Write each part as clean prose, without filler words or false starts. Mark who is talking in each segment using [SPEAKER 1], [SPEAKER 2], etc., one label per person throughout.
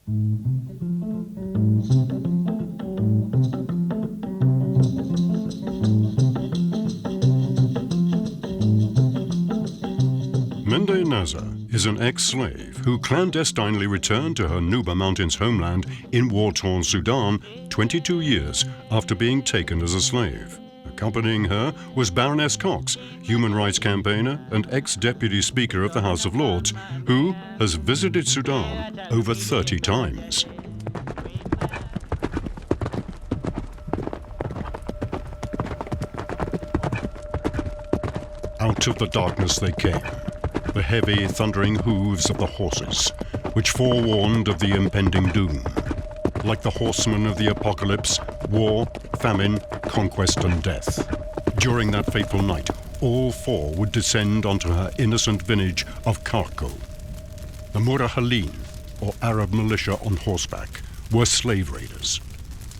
[SPEAKER 1] Mende Nazer is an ex-slave who clandestinely returned to her Nuba Mountains homeland in war-torn Sudan 22 years after being taken as a slave. Accompanying her was Baroness Cox, human rights campaigner and ex-deputy speaker of the House of Lords, who has visited Sudan over 30 times. Out of the darkness they came, the heavy, thundering hooves of the horses, which forewarned of the impending doom. Like the horsemen of the apocalypse, war, famine, conquest and death. During that fateful night, all four would descend onto her innocent village of Karko. The Murahalin, or Arab militia on horseback, were slave raiders.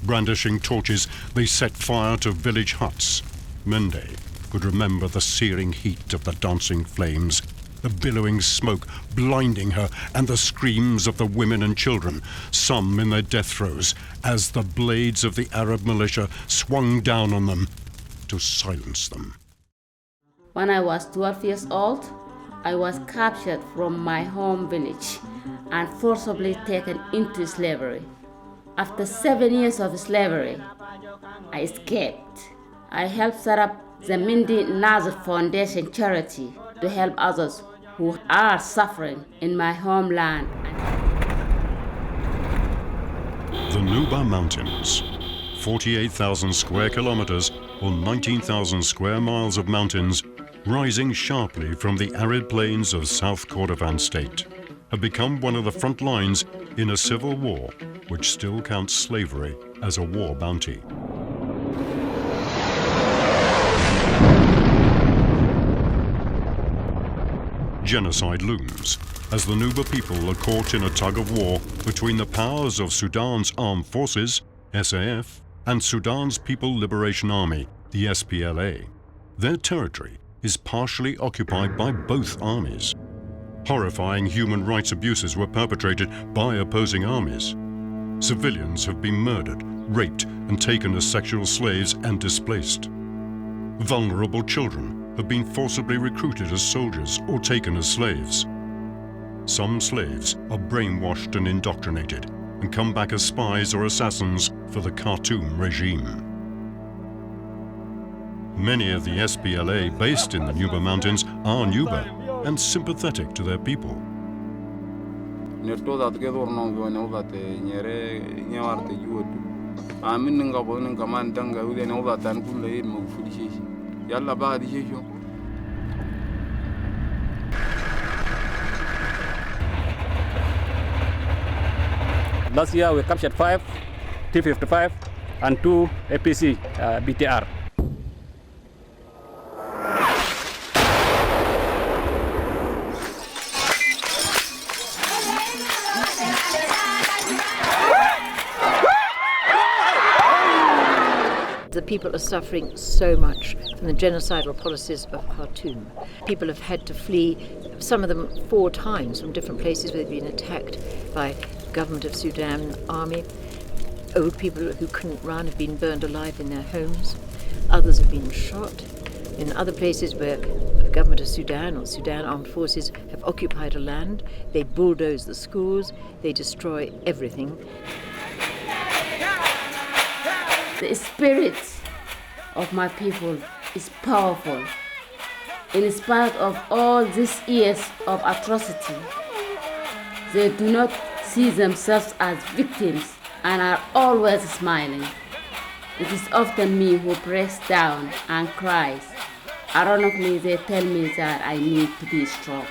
[SPEAKER 1] Brandishing torches, they set fire to village huts. Mende could remember the searing heat of the dancing flames, the billowing smoke blinding her, and the screams of the women and children, some in their death throes, as the blades of the Arab militia swung down on them to silence them.
[SPEAKER 2] When I was 12 years old, I was captured from my home village and forcibly taken into slavery. After 7 years of slavery, I escaped. I helped set up the Mende Nazer Foundation charity to help others who are suffering in my homeland.
[SPEAKER 1] The Nuba Mountains, 48,000 square kilometers or 19,000 square miles of mountains rising sharply from the arid plains of South Kordofan state, have become one of the front lines in a civil war which still counts slavery as a war bounty. Genocide looms as the Nuba people are caught in a tug of war between the powers of Sudan's armed forces, SAF, and Sudan's People Liberation Army, the SPLA. Their territory is partially occupied by both armies. Horrifying human rights abuses were perpetrated by opposing armies. Civilians have been murdered, raped, and taken as sexual slaves and displaced. Vulnerable children have been forcibly recruited as soldiers or taken as slaves. Some slaves are brainwashed and indoctrinated and come back as spies or assassins for the Khartoum regime. Many of the SPLA based in the Nuba Mountains are Nuba and sympathetic to their people.
[SPEAKER 3] Last year we captured 5 T-55 and 2 APC BTR.
[SPEAKER 4] The people are suffering so much from the genocidal policies of Khartoum. People have had to flee, some of them 4 times, from different places where they've been attacked by government of Sudan army. Old people who couldn't run have been burned alive in their homes. Others have been shot. In other places where the government of Sudan or Sudan armed forces have occupied a land, they bulldoze the schools, they destroy everything.
[SPEAKER 2] The spirit of my people is powerful. In spite of all these years of atrocity, they do not see themselves as victims and are always smiling. It is often me who breaks down and cries. Ironically, they tell me that I need to be strong.